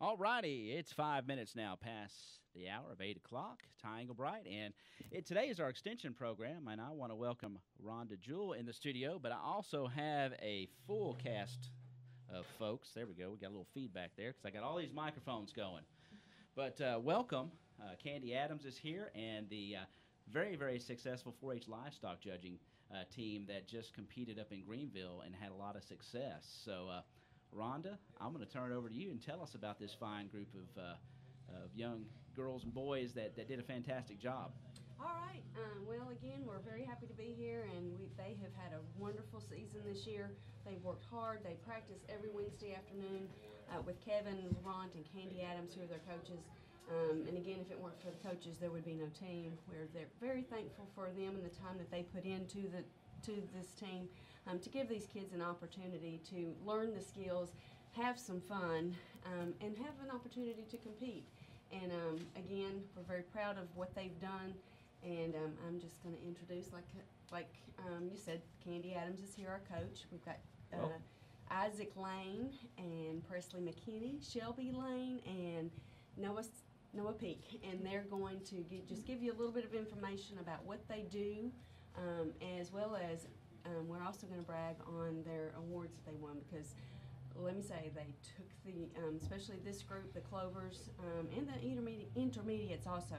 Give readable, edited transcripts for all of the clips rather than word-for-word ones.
All righty, it's 5 minutes now past the hour of 8 o'clock, Triangle Bright, and today is our extension program, and I want to welcome Rhonda, Jewell in the studio, but I also have a full cast of folks. There we go. We got a little feedback there because I got all these microphones going. But welcome. Candy Adams is here, and the very, very successful 4-H livestock judging team that just competed up in Greenville and had a lot of success. So, Rhonda, I'm going to turn it over to you and tell us about this fine group of young girls and boys that did a fantastic job. All right. Well, again, we're very happy to be here, and they have had a wonderful season this year. They've worked hard. They practice every Wednesday afternoon with Kevin, Rhonda, and Candy Adams, who are their coaches. And again, if it weren't for the coaches, there would be no team. They're very thankful for them and the time that they put into this team to give these kids an opportunity to learn the skills, have some fun, and have an opportunity to compete. And again, we're very proud of what they've done. And I'm just going to introduce, like you said, Candy Adams is here, our coach. We've got Isaac Lane and Presley Mckinney, Shelby Lane, and Noah Peake. And they're going to just give you a little bit of information about what they do, as well as we're also going to brag on their awards that they won, because let me say they took especially this group, the Clovers, and the intermediates also.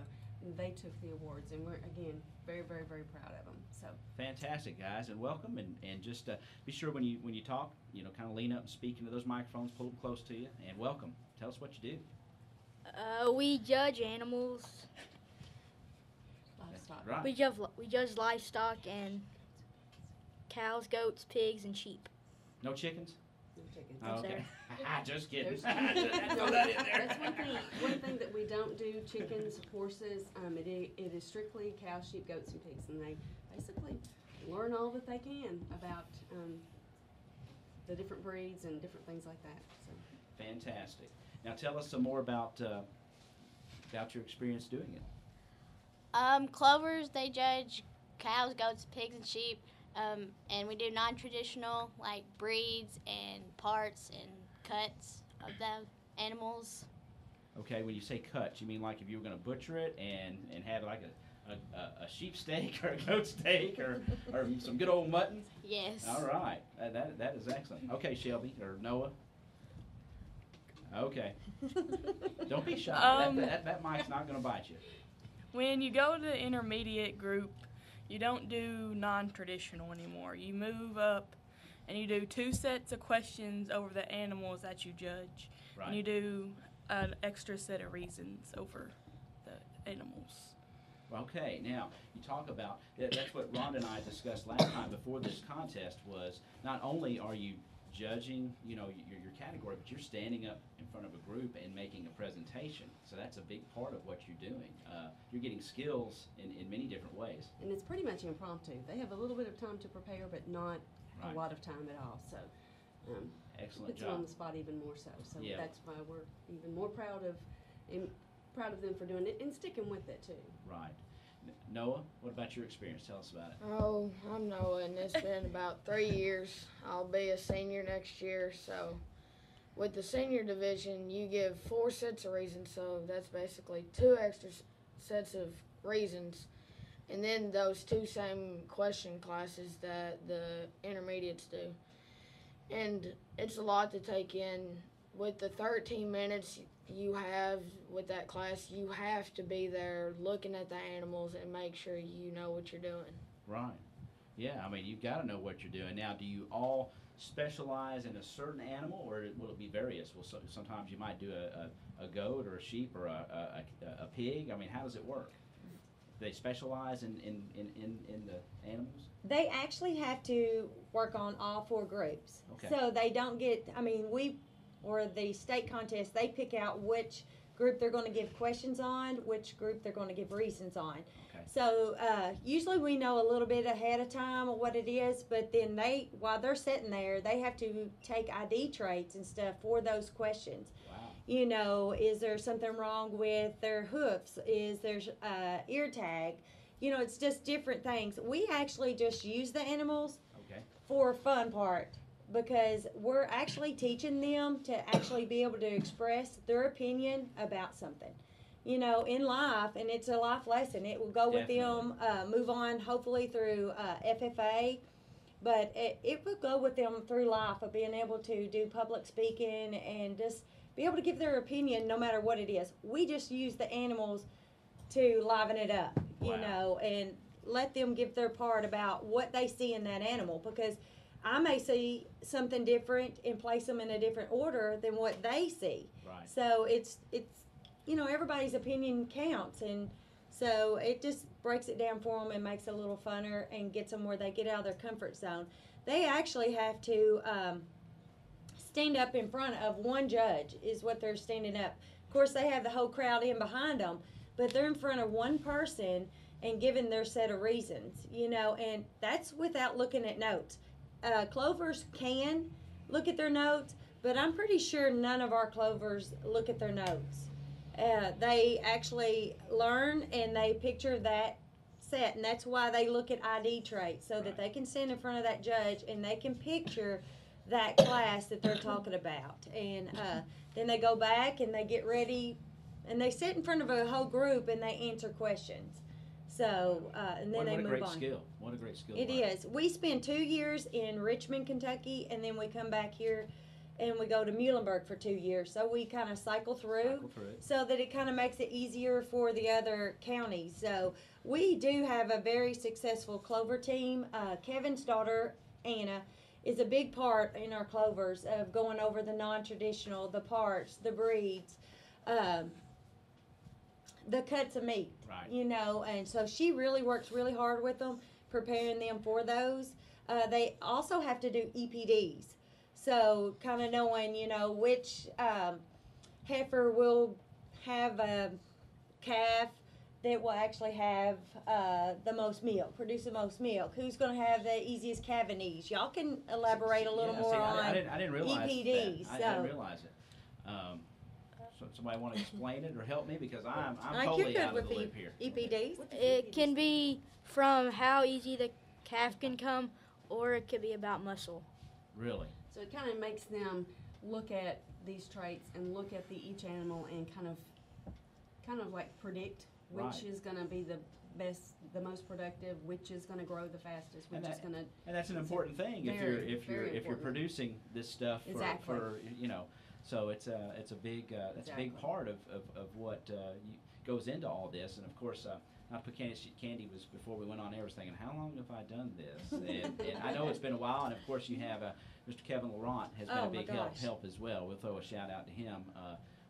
They took the awards, and we're, again, very, very, very proud of them. So fantastic, guys, and welcome. And just be sure when you talk, kind of lean up and speak into those microphones, pull them close to you, and welcome. Tell us what you do. We judge animals. livestock. Right. We judge livestock and cows, goats, pigs, and sheep. No chickens? No chickens. Oh, okay. Just kidding. Throw that in there. That's one thing that we don't do. Chickens, horses. It is strictly cows, sheep, goats, and pigs, and they basically learn all that they can about the different breeds and different things like that. So. Fantastic. Now tell us some more about your experience doing it. Clovers, they judge cows, goats, pigs, and sheep. And we do non-traditional, like breeds and parts and cuts of the animals. Okay, when you say cuts, you mean like if you were going to butcher it and have like a sheep steak or a goat steak or some good old mutton? Yes. All right, that is excellent. Okay, Shelby or Noah. Okay. Don't be shy. That mic's not going to bite you. When you go to the intermediate group, you don't do non-traditional anymore. You move up and you do 2 sets of questions over the animals that you judge. Right. And you do an extra set of reasons over the animals. Okay, now you talk about that's what Rhonda and I discussed last time before this contest was not only are you judging, your category, but you're standing up in front of a group and making a presentation. So that's a big part of what you're doing. You're getting skills in many different ways. And it's pretty much impromptu. They have a little bit of time to prepare, but not Right. a lot of time at all. So Excellent puts them on job. the spot even more so. So Yeah. that's why we're even more proud of them for doing it and sticking with it too. Right. Noah, what about your experience? Tell us about it. Oh, I'm Noah, and it's been about 3 years. I'll be a senior next year, so with the senior division, you give 4 sets of reasons, so that's basically 2 extra sets of reasons, and then those 2 same question classes that the intermediates do. And it's a lot to take in. With the 13 minutes you have with that class, you have to be there looking at the animals and make sure you know what you're doing. Right. Yeah, I mean, you've got to know what you're doing. Now, do you all specialize in a certain animal, or will it be various? Well, sometimes you might do a goat or a sheep or a pig. I mean, how does it work? Do they specialize in the animals? They actually have to work on all 4 groups. Okay. So they don't get, or the state contest, they pick out which group they're going to give questions on, which group they're going to give reasons on. Okay. So usually we know a little bit ahead of time of what it is, but then while they're sitting there, they have to take ID traits and stuff for those questions. Wow. Is there something wrong with their hoofs? Is there ear tag? It's just different things. We actually just use the animals Okay. for fun part. because we're actually teaching them to actually be able to express their opinion about something. You know, in life, and it's a life lesson. It will go with them, move on, hopefully through FFA, but it will go with them through life of being able to do public speaking and just be able to give their opinion no matter what it is. We just use the animals to liven it up, you know, and let them give their part about what they see in that animal, because I may see something different and place them in a different order than what they see. Right. So it's you know, everybody's opinion counts, and so it just breaks it down for them and makes it a little funner and gets them where they get out of their comfort zone. They actually have to stand up in front of one judge is what they're standing up. Of course, they have the whole crowd in behind them, but they're in front of one person and giving their set of reasons, you know, and that's without looking at notes. Clovers can look at their notes, but I'm pretty sure none of our clovers look at their notes. They actually learn and they picture that set, and that's why they look at ID traits, so that they can stand in front of that judge and they can picture that class that they're talking about. And then they go back and they get ready and they sit in front of a whole group and they answer questions. So, and then they move on. What a great skill. What a great skill. It is. We spend 2 years in Richmond, Kentucky, and then we come back here and we go to Muhlenberg for 2 years. So we kind of cycle through so that it kind of makes it easier for the other counties. So we do have a very successful clover team. Kevin's daughter, Anna, is a big part in our clovers of going over the non-traditional, the parts, the breeds, the cuts of meat, you know, and so she really works really hard with them, preparing them for those. They also have to do EPDs. So kind of knowing, you know, which heifer will have a calf that will actually have the most milk, produce the most milk. Who's going to have the easiest calving knees? Y'all can elaborate a little more on I didn't realize EPDs. that. I didn't realize it. So somebody want to explain it or help me, because I'm totally out of the loop here. EPDs? It can be from how easy the calf can come, or it could be about muscle. Really? So it kind of makes them look at these traits and look at each animal and kind of like predict which is going to be the best, the most productive, which is going to grow the fastest, which is going to. And that's an important thing if you're producing this stuff for you know. So it's a big that's a big part of what goes into all this. And of course, not Mckinney, Candy was before we went on air was thinking, how long have I done this? And I know it's been a while. And of course, you have Mr. Kevin Laurent has been a big help as well. We'll throw a shout out to him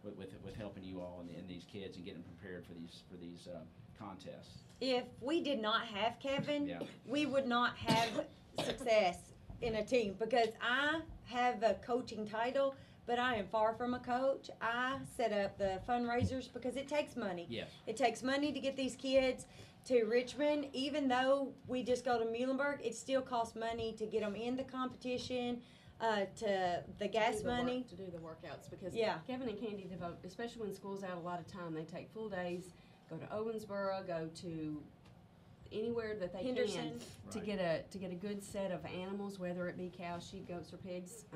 with helping you all and these kids and getting them prepared for these contests. If we did not have Kevin, we would not have success in a team, because I have a coaching title, but I am far from a coach. I set up the fundraisers because it takes money. Yes. It takes money to get these kids to Richmond. Even though we just go to Muhlenberg, it still costs money to get them in the competition, to the gas money. To do the workouts, because Kevin and Candy devote, especially when school's out, a lot of time. They take full days, go to Owensboro, go to anywhere that they can to get a good set of animals, whether it be cows, sheep, goats, or pigs.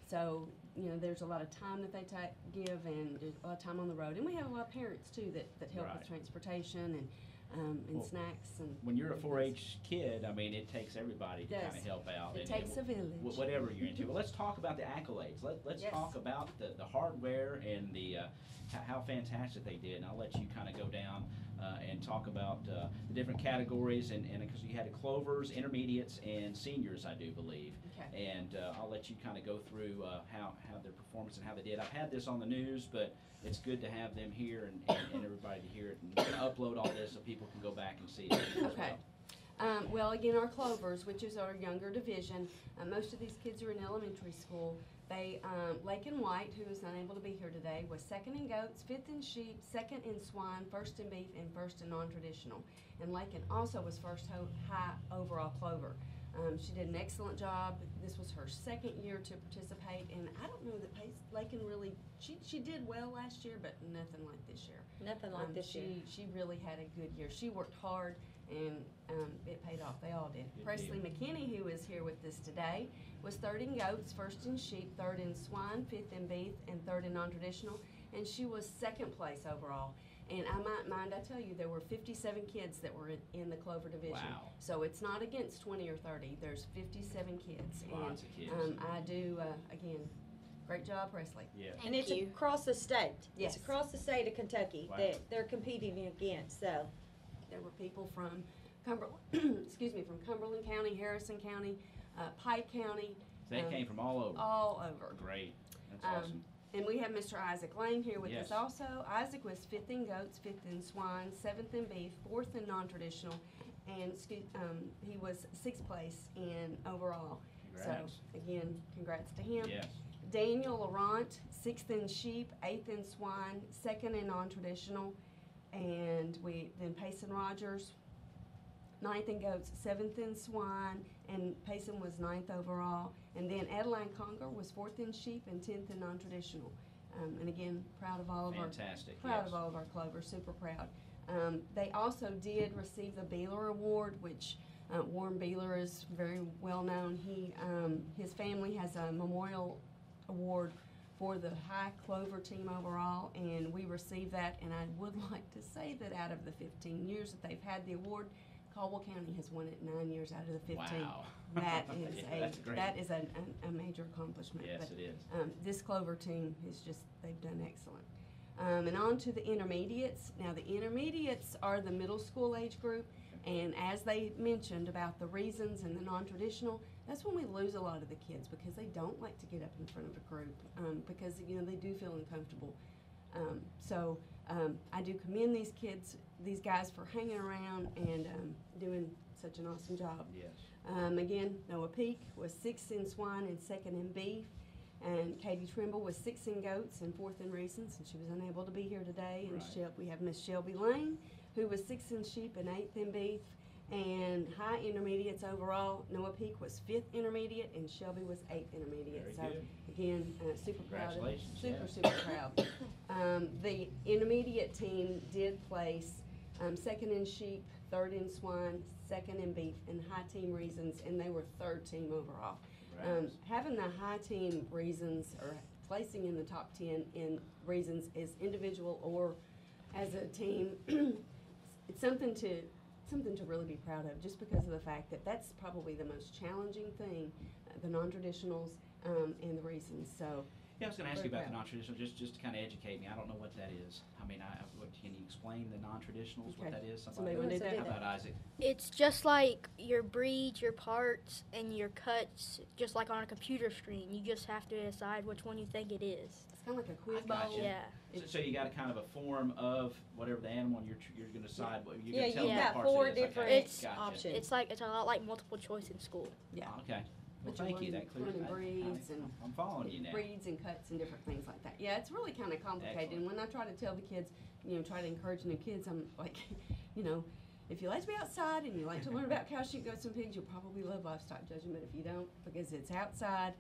So, you know, there's a lot of time that they give, and a lot of time on the road. And we have a lot of parents, too, that help with transportation and snacks. And when you're a 4-H kid, I mean, it takes everybody to kind of help out. It takes a village. Whatever you're into. Well, let's talk about the accolades. Let's talk about the hardware and the how fantastic they did. And I'll let you kind of go down and talk about the different categories, and because you had clovers, intermediates, and seniors, I do believe. Okay. And I'll let you kind of go through how their performance and how they did. I've had this on the news, but it's good to have them here and everybody to hear it, and upload all this so people can go back and see it as well. Well, again, our clovers, which is our younger division, most of these kids are in elementary school. They, Lakin White, who is unable to be here today, was second in goats, fifth in sheep, second in swine, first in beef, and first in non-traditional. And Lakin also was first high overall clover. She did an excellent job. This was her second year to participate, and I don't know that Lakin really, she did well last year, but nothing like this year. Nothing like this year. She really had a good year. She worked hard, and it paid off. They all did. Good Presley deal. McKinney, who is here with us today, was third in goats, first in sheep, third in swine, fifth in beef, and third in non-traditional, and she was second place overall. And I might mind, I tell you, there were 57 kids that were in the Clover division. Wow. So it's not against 20 or 30. There's 57 kids. Lots of kids. I do, again, great job, Presley. Yeah. And it's across the state. Yes. It's across the state of Kentucky Wow. that they're competing against. So There were people from Cumberland, excuse me, from Cumberland County, Harrison County, Pike County, They came from all over. all over. Great. That's Um, awesome. And we have Mr. Isaac Lane here with Yes. us also. Isaac was fifth in goats, fifth in swine, seventh in beef, fourth in non-traditional, and he was sixth place in overall. Congrats. So again, congrats to him. Yes. Daniel Laurent, sixth in sheep, eighth in swine, second in non-traditional, and then Payson Rogers, ninth in goats, seventh in swine, and Payson was ninth overall. And then Adeline Conger was fourth in sheep and 10th in non-traditional. And again, proud of all of Fantastic. proud yes. of all of our Clovers, super proud. They also did receive the Beeler Award, which Warren Beeler is very well known. His family has a memorial award for the high Clover team overall, and we received that. And I would like to say that out of the 15 years that they've had the award, Caldwell County has won it 9 years out of the 15. Wow. That is Yeah, that's great. that is a major accomplishment. Yes, But, it is. this Clover team is just, they've done excellent. And on to the intermediates. Now, the intermediates are the middle school age group, and as they mentioned about the reasons and the non-traditional, that's when we lose a lot of the kids because they don't like to get up in front of a group because, they do feel uncomfortable. I do commend these kids, these guys for hanging around and doing such an awesome job. Yes. Again, Noah Peake was sixth in swine and second in beef. And Katie Trimble was sixth in goats and fourth in reasons, and she was unable to be here today. And Right. we have Miss Shelby Lane, who was sixth in sheep and eighth in beef. And high intermediates overall, Noah Peake was fifth intermediate, and Shelby was eighth intermediate. Very good. Again, super proud. Congratulations, Super proud. The intermediate team did place second in sheep, third in swine, second in beef, and high team reasons, and they were third team overall. Congrats. Having the high team reasons or placing in the top 10 in reasons as individual or as a team, it's something to really be proud of, just because of the fact that that's probably the most challenging thing, the non-traditionals and the reasons. So Yeah, I was going to ask you Very about the proud. non-traditional, just to kind of educate me. I don't know what that is. I mean, can you explain the non-traditionals, what Okay. that is? Somebody wanna do How that? about Isaac? it's just like your breeds, your parts, and your cuts, just like on a computer screen. You just have to decide which one you think it is. it's kind of like a quiz I gotcha. bowl. Yeah. So you got a kind of a form of whatever the animal, and you're going to decide what you're Yeah, going to tell you've them got what parts four it is. different Okay, It's gotcha. options. It's a lot like multiple choice in school. Yeah. Oh, okay. Well, But thank you. you're That clears learning that. breeds and I'm following you now. breeds and cuts and different things like that. Yeah, it's really kind of complicated. Excellent. And when I try to tell the kids, try to encourage new kids, I'm like, if you like to be outside and you like to learn about cow sheep, goats, and pigs, you'll probably love livestock judging. But if you don't, because it's outside,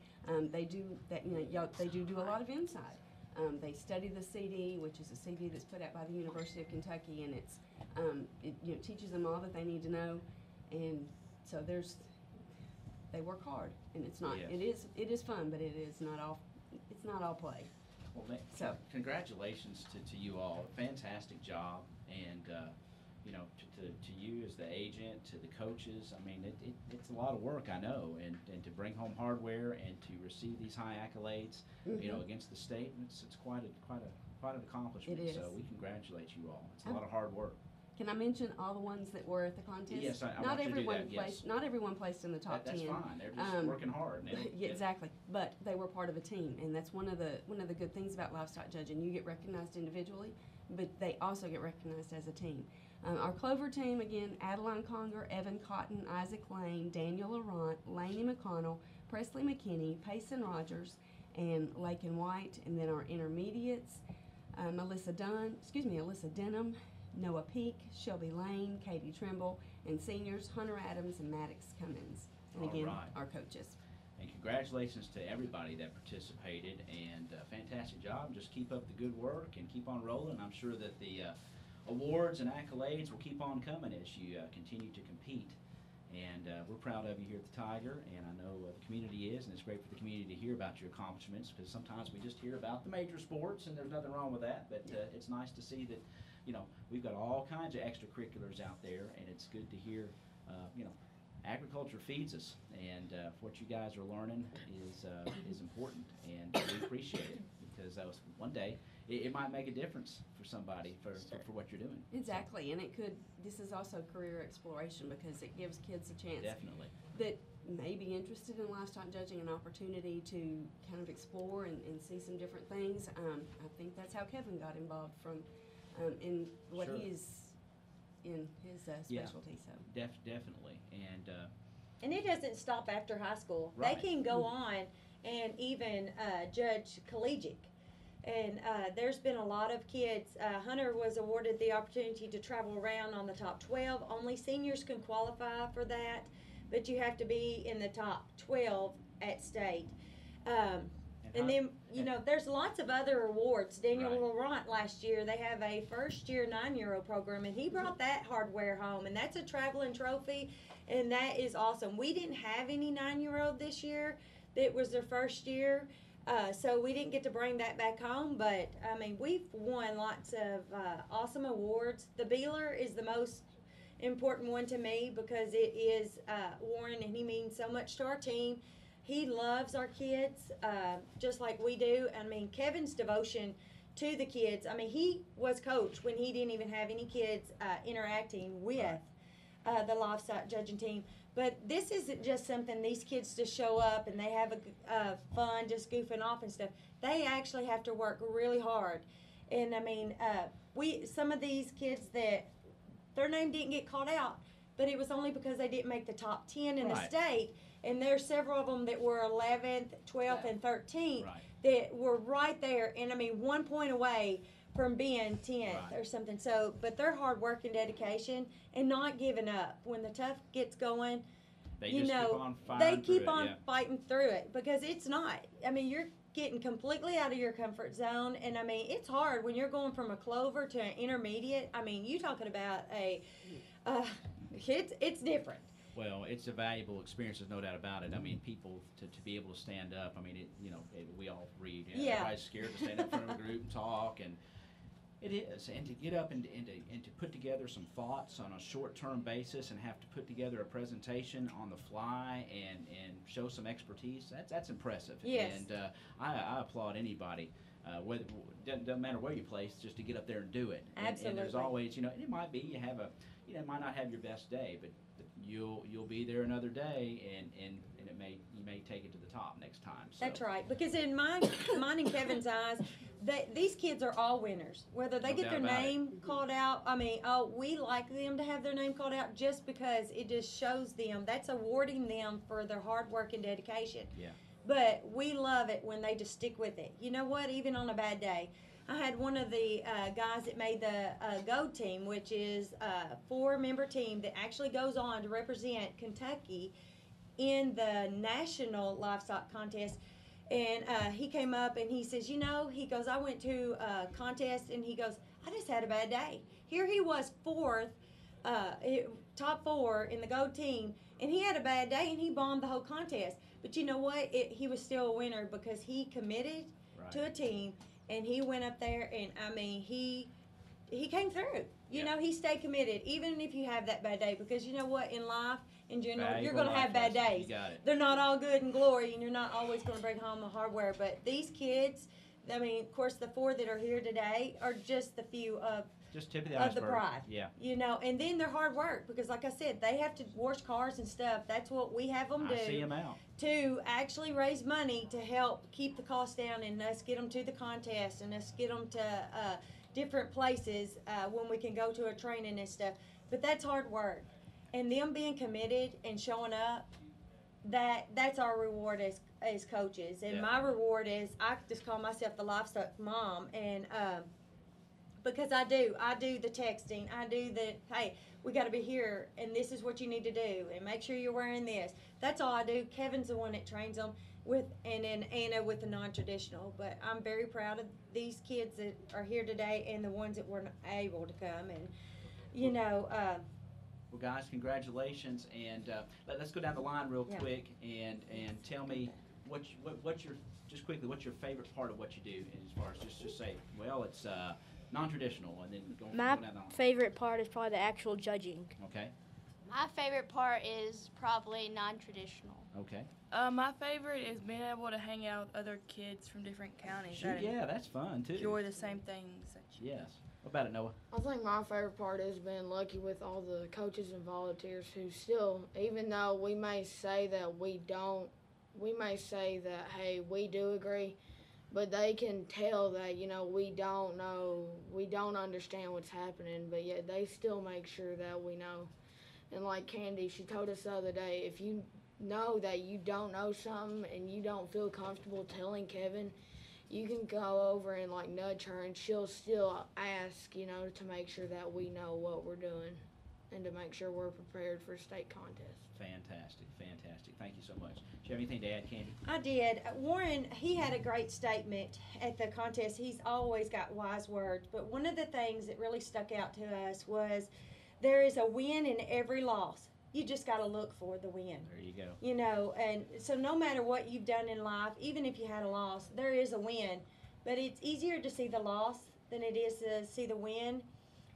they do that. They do a lot of inside. They study the CD, which is a CD that's put out by the University of Kentucky, and it teaches them all that they need to know. And so they work hard, and it's not. Yes. It is fun, but it is not all. It's not all play. Well, So- congratulations to you all. Fantastic job, and to you as the agent, to the coaches. I mean, it's a lot of work, I know, and to bring home hardware and to receive these high accolades, against the state, it's quite an accomplishment. It is. So we congratulate you all. It's a Oh. lot of hard work. Can I mention all the ones that were at the contest? Yes, I not want you to do everyone that, yes. placed. Not everyone placed in the top That's 10. fine. They're just working hard. And Yeah, exactly. But they were part of a team, and that's one of the good things about livestock judging. You get recognized individually, but they also get recognized as a team. Our Clover team, again, Adeline Conger, Evan Cotton, Isaac Lane, Daniel Laurent, Laney McConnell, Presley McKinney, Payson Rogers, and Lakin White. And then our intermediates, Alyssa Denham, Noah Peake, Shelby Lane, Katie Trimble, and seniors, Hunter Adams and Maddox Cummins. And All again, right. our coaches. And congratulations to everybody that participated, and fantastic job. Just keep up the good work and keep on rolling. I'm sure that the awards and accolades will keep on coming as you continue to compete. And we're proud of you here at the Tiger, and I know the community is, and it's great for the community to hear about your accomplishments, because sometimes we just hear about the major sports, and there's nothing wrong with that, but it's nice to see that, you know, we've got all kinds of extracurriculars out there, and it's good to hear, you know, agriculture feeds us, and what you guys are learning is important, and we appreciate it, because that was one day it might make a difference for somebody for what you're doing. Exactly, and this is also career exploration, because it gives kids a chance Definitely. that may be interested in livestock judging, an opportunity to kind of explore and see some different things. I think that's how Kevin got involved from in what Sure. he is in his specialty. So Definitely, And it doesn't stop after high school. Right. They can go on and even judge collegiate. And there's been a lot of kids. Hunter was awarded the opportunity to travel around on the top 12. Only seniors can qualify for that, but you have to be in the top 12 at state. And then, you know, there's lots of other awards. Daniel Right. Laurent last year, they have a first-year 9-year-old program, and he brought that hardware home, and that's a traveling trophy, and that is awesome. We didn't have any 9-year-old this year. It was their first year, so we didn't get to bring that back home, but, I mean, we've won lots of awesome awards. The Beeler is the most important one to me, because it is Warren, and he means so much to our team. He loves our kids, just like we do. I mean, Kevin's devotion to the kids. I mean, he was coach when he didn't even have any kids interacting with the livestock judging team. But this isn't just something these kids just show up and they have a fun, just goofing off and stuff. They actually have to work really hard. And I mean, some of these kids that their name didn't get called out, but it was only because they didn't make the top 10 in the state. And there's several of them that were 11th, 12th, and 13th that were right there, and I mean 1 point away from being 10th or something. So, but their hard work and dedication and not giving up when the tough gets going. They you just know, keep on fighting they keep through it, on yeah. fighting through it, because it's not. I mean, you're getting completely out of your comfort zone, and I mean, it's hard when you're going from a clover to an intermediate. I mean, you talking about it's different. Well, it's a valuable experience, there's no doubt about it. I mean, people to be able to stand up, I mean, we all read, everybody's scared to stand up in front of a group and talk, and it is. And to get up and to put together some thoughts on a short-term basis and have to put together a presentation on the fly and show some expertise, that's impressive. Yes. And I applaud anybody. Whether doesn't matter where you place, just to get up there and do it. Absolutely. And there's always, it might be you might not have your best day, but you'll be there another day, and you may take it to the top next time. So. That's right, because in mine and Kevin's eyes, these kids are all winners. Whether they get their name called out, I mean, we like them to have their name called out just because it just shows them, that's awarding them for their hard work and dedication. Yeah. But we love it when they just stick with it. You know what? Even on a bad day. I had one of the guys that made the GOAT team, which is a 4-member team that actually goes on to represent Kentucky in the national livestock contest. And he came up and he says, he goes, I went to a contest, and he goes, I just had a bad day. Here he was 4th, top 4 in the GOAT team, and he had a bad day, and he bombed the whole contest. But you know what? He was still a winner because he committed to a team. And he went up there, and I mean, he came through. You know, he stayed committed, even if you have that bad day. Because you know what, in life, in general, you're going to have bad days. You got it. They're not all good and glory, and you're not always going to bring home the hardware. But these kids, I mean, of course, the 4 that are here today are just the few of just tip of the iceberg. The pride. Yeah. And then their hard work, because like I said, they have to wash cars and stuff. That's what we have them do. I see them out. To actually raise money to help keep the cost down, and us get them to the contest, and us get them to different places when we can go to a training and stuff. But that's hard work. And them being committed and showing up, that's our reward as coaches. And my reward is, I just call myself the livestock mom, and because I do the texting, I do the, hey, we got to be here, and this is what you need to do, and make sure you're wearing this. That's all I do. Kevin's the one that trains them, and then Anna with the non-traditional. But I'm very proud of these kids that are here today and the ones that weren't able to come. And Well, guys, congratulations, and let's go down the line real quick and tell me what's your what's your favorite part of what you do, as far as just say, well, it's non-traditional, and then go My down the line. favorite part is probably the actual judging. Okay. My favorite part is probably non-traditional. Okay. My favorite is being able to hang out with other kids from different counties that Yeah, that's fun too. enjoy the same things that you. Yes. What about it, Noah? I think my favorite part is being lucky with all the coaches and volunteers who still, even though we may say that we don't, we may say that, hey, we do agree, but they can tell that, we don't know, we don't understand what's happening, but yet they still make sure that we know. And like Candy, she told us the other day, if you know that you don't know something and you don't feel comfortable telling Kevin, you can go over and nudge her, and she'll still ask, to make sure that we know what we're doing and to make sure we're prepared for state contest. Fantastic. Thank you so much. Do you have anything to add, Candy? I did. Warren, he had a great statement at the contest. He's always got wise words, but one of the things that really stuck out to us was there is a win in every loss. You just got to look for the win. There you go. And so no matter what you've done in life, even if you had a loss, there is a win. But it's easier to see the loss than it is to see the win.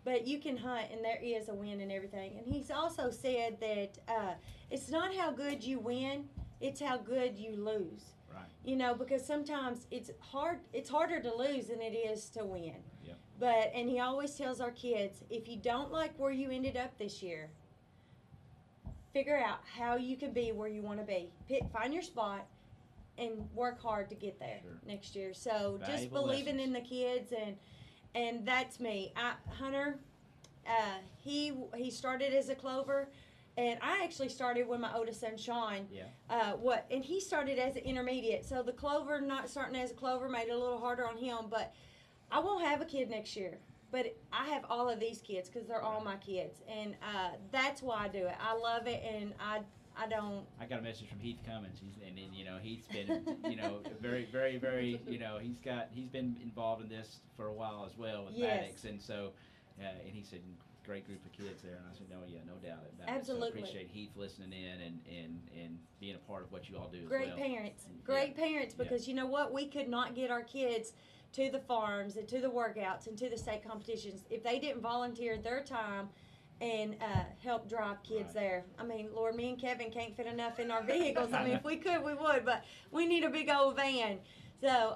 But you can hunt, and there is a win in everything. And he's also said that it's not how good you win, it's how good you lose. Right. Because sometimes it's harder to lose than it is to win. Yep. And he always tells our kids, if you don't like where you ended up this year, figure out how you can be where you want to be. Find your spot and work hard to get there next year. So just believing in the kids, and that's me. Hunter, he started as a clover, and I actually started when my oldest son Sean. Yeah. And he started as an intermediate. So the clover, not starting as a clover, made it a little harder on him. But I won't have a kid next year. But I have all of these kids because they're all my kids, and that's why I do it. I love it, and I don't. I got a message from Heath Cummins. He's been very, very, very he's been involved in this for a while as well with Maddox, and so and he said great group of kids there, and I said no doubt about Absolutely. it. So appreciate Heath listening in and being a part of what you all do as Great well. Great parents, because you know what, we could not get our kids to the farms and to the workouts and to the state competitions if they didn't volunteer their time and help drive kids there. I mean, Lord, me and Kevin can't fit enough in our vehicles. I mean, if we could, we would, but we need a big old van. So,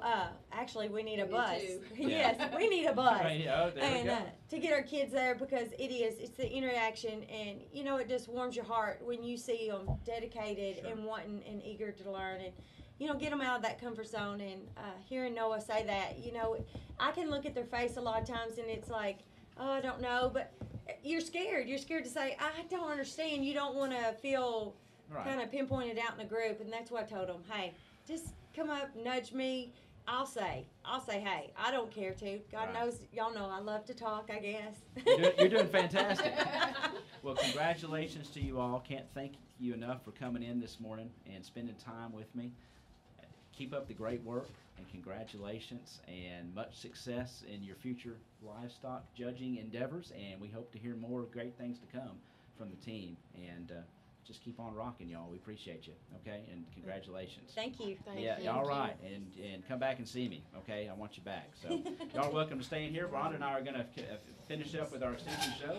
actually, we need a bus. Yes, we need a bus. To get our kids there, because it's the interaction, and, it just warms your heart when you see them dedicated and wanting and eager to learn, and, get them out of that comfort zone. And hearing Noah say that, I can look at their face a lot of times, and it's like, oh, I don't know, but you're scared. You're scared to say, I don't understand. You don't want to feel kind of pinpointed out in a group, and that's what I told them. Hey, just come up, nudge me. I'll say, hey, I don't care to. God knows, y'all know I love to talk, I guess. You're doing fantastic. Well, congratulations to you all. Can't thank you enough for coming in this morning and spending time with me. Keep up the great work, and congratulations, and much success in your future livestock judging endeavors, and we hope to hear more great things to come from the team. And just keep on rocking, y'all. We appreciate you, okay? And congratulations. Thank you. Thank you. All right. And come back and see me, okay? I want you back. So y'all are welcome to stay in here. Rhonda and I are going to finish up with our extension show.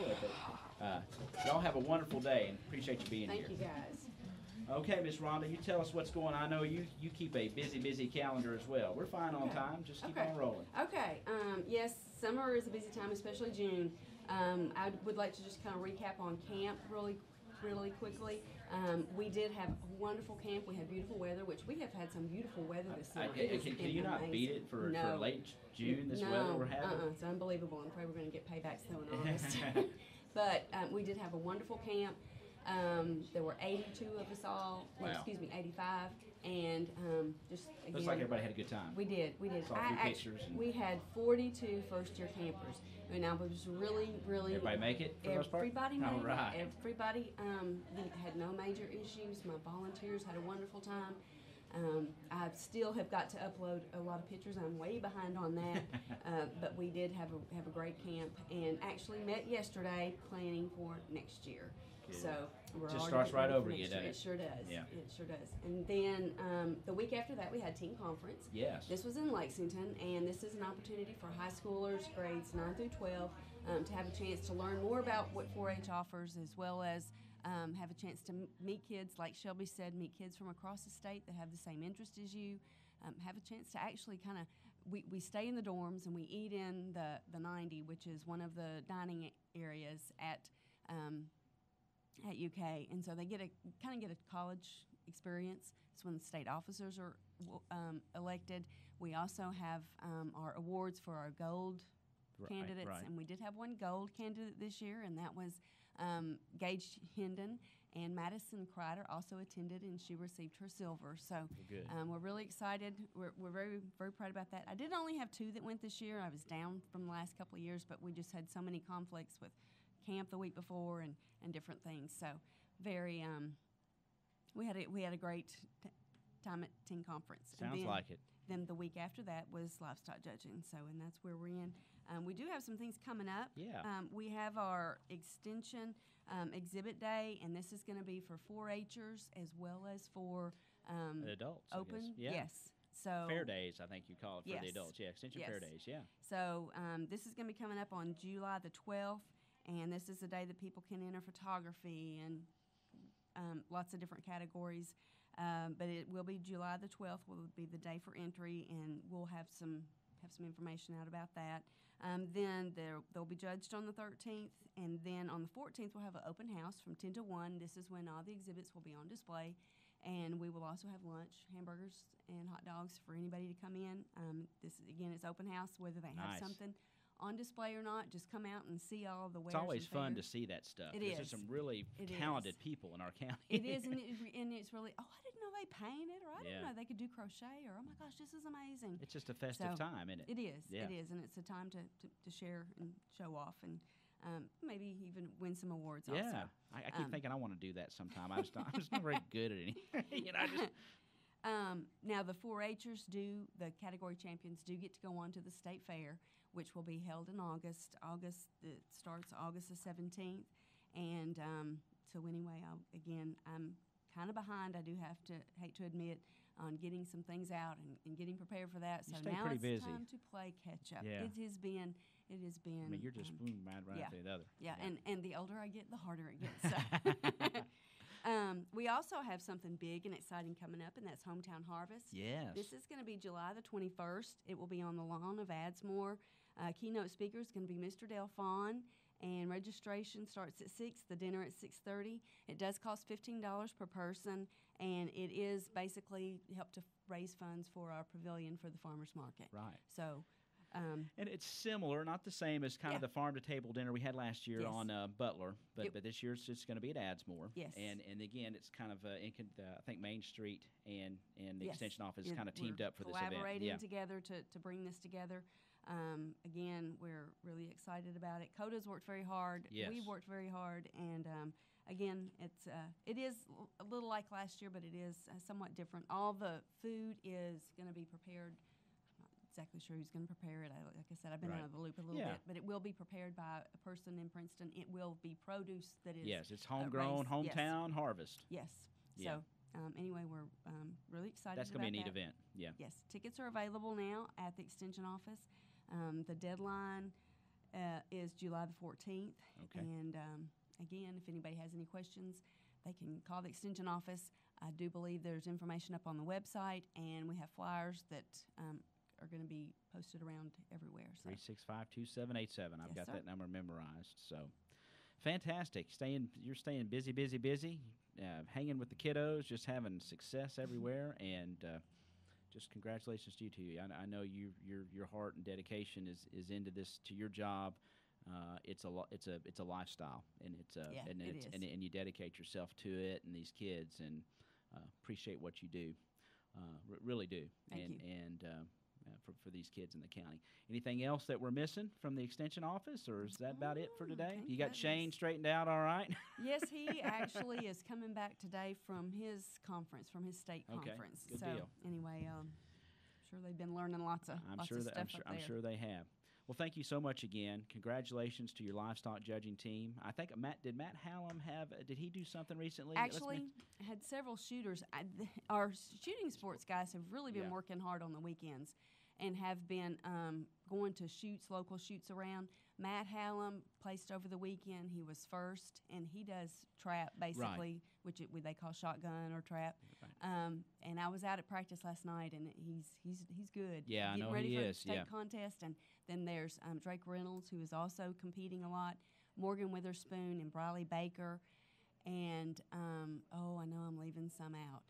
Y'all have a wonderful day, and appreciate you being here. Thank you, guys. Okay, Miss Rhonda, you tell us what's going on. I know you keep a busy calendar as well. We're fine on time. Just keep on rolling. Okay. Yes, summer is a busy time, especially June. I would like to just kind of recap on camp really quickly. We did have a wonderful camp. We had beautiful weather, which we have had some beautiful weather this summer. Can you not beat it for late June, this weather we're having? It's unbelievable. I'm afraid we're going to get payback still in August. But we did have a wonderful camp. There were 82 of us all. Wow. 85. And just again, looks like everybody had a good time. We did. Saw a few pictures. We had 42 first-year campers. And I was really. Everybody make it for the most part? Everybody made All right. it. Everybody had no major issues. My volunteers had a wonderful time. I still have got to upload a lot of pictures. I'm way behind on that, but we did have a great camp, and actually met yesterday planning for next year. Good. So we're Just already starts right ready for over you, next year. doesn't It sure does. Yeah. It sure does. And then the week after that, we had team conference. Yes. This was in Lexington, and this is an opportunity for high schoolers, grades 9 through 12, to have a chance to learn more about what 4-H offers, as well as have a chance to meet kids, like Shelby said, meet kids from across the state that have the same interest as you, have a chance to actually kind of, we stay in the dorms and we eat in the 90, which is one of the dining areas at UK, and so they get a college experience. It's when the state officers are elected. We also have our awards for our gold candidates, right. and we did have one gold candidate this year, and that was Gage Hendon, and Madison Kreider also attended, and she received her silver. So Good. we're really excited. We're very, very proud about that. I did only have 2 that went this year. I was down from the last couple of years, but we just had so many conflicts with camp the week before and different things. So very, we had a great time at team conference. Sounds and then, like it. Then the week after that was livestock judging. So, and that's where we're in. We do have some things coming up. Yeah. We have our extension exhibit day, and this is going to be for 4-H'ers as well as for Adults, I open. guess. Yeah. Yes. So Fair days, I think you call it for Yes. the adults. Yeah, Extension Fair Yes. Days, yeah. So this is going to be coming up on July the 12th, and this is the day that people can enter photography and lots of different categories. But it will be July the 12th will be the day for entry, and we'll have some information out about that. Then they'll be judged on the 13th, and then on the 14th we'll have an open house from 10 to 1. This is when all the exhibits will be on display, and we will also have lunch, hamburgers and hot dogs for anybody to come in. This again is open house, whether they have Nice. something on display or not. Just come out and see all the wares. It's always and fun to fairs. see that stuff. It There's is. some really It talented is. people in our county. It is, and it's really, oh, I didn't know they painted, or I Yeah. didn't know they could do crochet, or oh my gosh, this is amazing. It's just a festive So, time, isn't it? It is, Yeah. it is, and it's a time to share and show off, and maybe even win some awards Yeah. also. I keep thinking I want to do that sometime. I'm just not very good at anything. I just Now the 4-H'ers the category champions do get to go on to the state fair, which will be held in August. It starts August the 17th, and so anyway, I'm kind of behind. I do hate to admit, on getting some things out and getting prepared for that. You So stay now pretty it's busy. time to play catch up. Yeah. It has been. I mean, you're just right yeah. after the other. Yeah, and the older I get, the harder it gets. So. We also have something big and exciting coming up, and that's Hometown Harvest. Yes. This is going to be July the 21st. It will be on the lawn of Adsmore. Keynote speaker is going to be Mr. Delphon, and registration starts at 6, the dinner at 6:30. It does cost $15 per person, and it is basically help to raise funds for our pavilion for the farmers market. Right. So, And it's similar, not the same as kind of Yeah. the farm-to-table dinner we had last year Yes. on Butler, but Yep. but this year it's just going to be at Adsmore. Yes. And again, it's kind of I think Main Street and the Yes. Extension Office We're- kind of teamed we're up for this event. collaborating Yeah. together to bring this together. Again, we're really excited about it. CODA's worked very hard. Yes. We've worked very hard, and again, it is a little like last year, but it is somewhat different. All the food is going to be prepared. I'm not exactly sure who's going to prepare it. Like I said, I've been Right. out of the loop a little Yeah. bit, but it will be prepared by a person in Princeton. It will be produce that is Yes, it's homegrown, raised. Yes. hometown harvest. Yes. Yeah. So anyway, we're really excited. That's going to be a about neat that. event. Yeah. Yes, tickets are available now at the Extension office. The deadline is July the 14th. Okay. And again, if anybody has any questions, they can call the Extension office. I do believe there's information up on the website, and we have flyers that are going to be posted around everywhere. So 365-2787. I've Yes, got sir. that number memorized. So fantastic. You're staying busy, hanging with the kiddos, just having success everywhere, and just congratulations to you. I know your heart and dedication is into this, to your job. It's a lifestyle, and Yeah, and it it's is. and you dedicate yourself to it and these kids, and appreciate what you do. Really do. Thank and you. and for these kids in the county. Anything else that we're missing from the Extension office, or is that about it for today? thank You got goodness. Shane straightened out all right? Yes, he actually is coming back today from his conference, from his state Okay, conference. good so deal. Anyway, sure they've been learning lots of I'm stuff sure up I'm there. sure they have. Well, thank you so much again. Congratulations to your livestock judging team. I think did Matt Hallam did he do something recently? Actually, had several shooters. Our shooting sports guys have really been Yeah. working hard on the weekends and have been going to local shoots around. Matt Hallam placed over the weekend. He was first, and he does trap basically, which they call shotgun or trap. Right. And I was out at practice last night, and he's good. Yeah, I Getting know ready he for is, the state yeah. contest. And then there's Drake Reynolds, who is also competing a lot. Morgan Witherspoon and Briley Baker, and I know I'm leaving some out.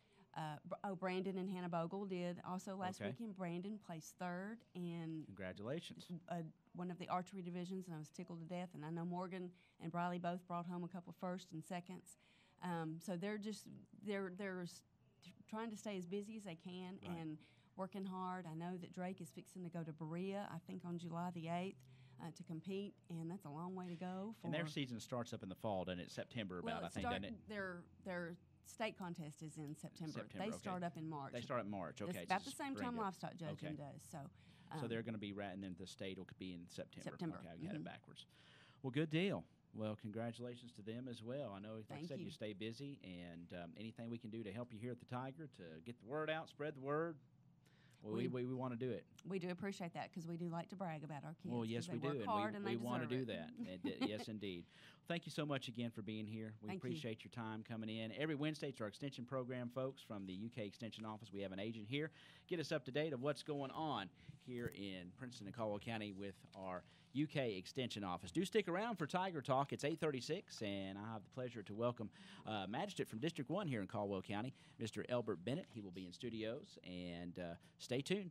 Brandon and Hannah Bogle did also last Okay. weekend. Brandon placed third in Congratulations. one of the archery divisions, and I was tickled to death. And I know Morgan and Briley both brought home a couple firsts and seconds. So they're trying to stay as busy as they can Right. and working hard. I know that Drake is fixing to go to Berea, I think on July the 8th, to compete, and that's a long way to go. And their season starts up in the fall, doesn't it? September about, I think, doesn't it? Their state contest is in September. September, They okay. start up in March. They start in March, okay. It's so about the same spring time up. livestock judging Okay. does. So So they're going to be and then the state will be in September. September. Okay, I got it Mhm. backwards. Well, good deal. Well, congratulations to them as well. I know, like I Thank said, you. you stay busy, and anything we can do to help you here at the Tiger to get the word out, spread the word, well, we want to do it. we do appreciate that because we do like to brag about our kids. Well, 'cause yes, they we do, work hard and and we they want to do deserve that. it. Yes, indeed. Thank you so much again for being here. We Thank you. appreciate your time coming in. Every Wednesday, it's our extension program, folks, from the UK Extension Office. We have an agent here. Get us up to date of what's going on here in Princeton and Caldwell County with our UK Extension Office. Do stick around for Tiger Talk. It's 8:36, and I have the pleasure to welcome Magistrate from District 1 here in Caldwell County, Mr. Elbert Bennett. He will be in studios, and stay tuned.